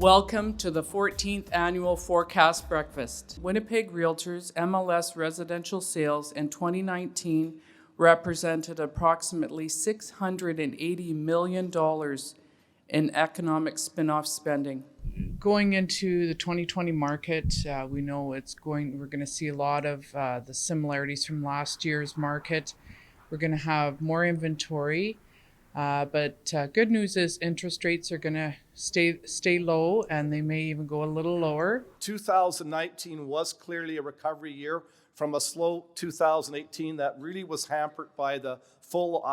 Welcome to the 14th Annual Forecast Breakfast. Winnipeg Realtors MLS residential sales in 2019 represented approximately $680 million in economic spin-off spending. Going into the 2020 market, we know we're going to see a lot of the similarities from last year's market. We're going to have more inventory. But good news is interest rates are going to stay low, and they may even go a little lower. 2019 was clearly a recovery year from a slow 2018 that really was hampered by the full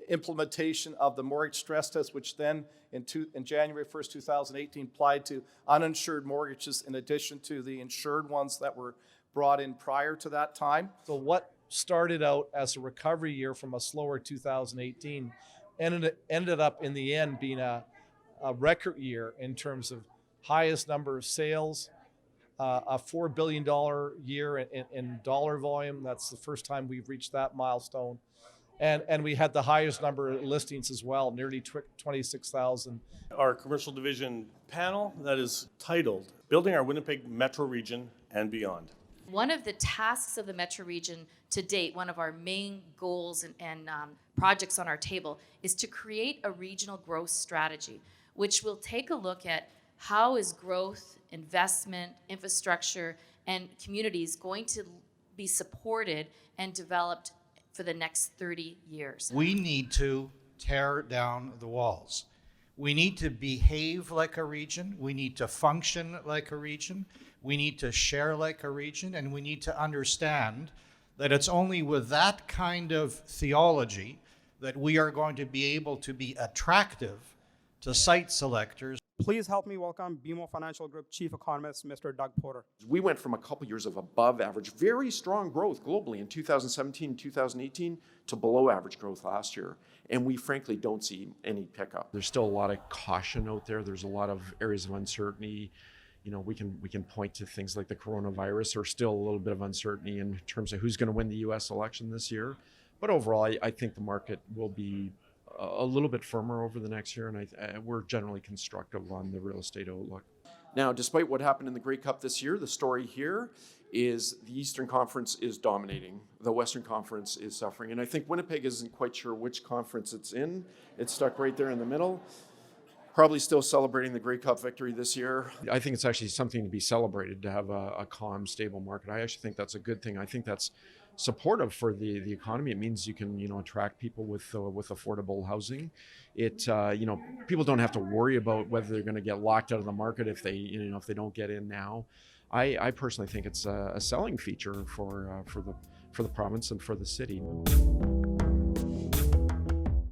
implementation of the mortgage stress test, which then in January 1st, 2018 applied to uninsured mortgages in addition to the insured ones that were brought in prior to that time. So what started out as a recovery year from a slower 2018 ended up in the end being a record year in terms of highest number of sales, a $4 billion year in dollar volume. That's the first time we've reached that milestone. And we had the highest number of listings as well, nearly 26,000. Our commercial division panel that is titled Building Our Winnipeg Metro Region and Beyond. One of the tasks of the Metro Region to date, one of our main goals and projects on our table, is to create a regional growth strategy, which will take a look at how is growth, investment, infrastructure, and communities going to be supported and developed for the next 30 years. We need to tear down the walls. We need to behave like a region. We need to function like a region. We need to share like a region, and we need to understand that it's only with that kind of theology that we are going to be able to be attractive to site selectors. Please help me welcome BMO Financial Group Chief Economist, Mr. Doug Porter. We went from a couple years of above average, very strong growth globally in 2017 and 2018 to below average growth last year. And we frankly don't see any pickup. There's still a lot of caution out there. There's a lot of areas of uncertainty. You know, we can point to things like the coronavirus. There's still a little bit of uncertainty in terms of who's going to win the U.S. election this year. But overall, I think the market will be a little bit firmer over the next year, and we're generally constructive on the real estate outlook. Now, despite what happened in the Grey Cup this year, the story here is the Eastern Conference is dominating. The Western Conference is suffering, and I think Winnipeg isn't quite sure which conference it's in. It's stuck right there in the middle. Probably still celebrating the Grey Cup victory this year. I think it's actually something to be celebrated to have a calm, stable market. I actually think that's a good thing. I think that's supportive for the economy. It means you can attract people with affordable housing. It people don't have to worry about whether they're going to get locked out of the market if they don't get in now. I personally think it's a selling feature for the province and for the city.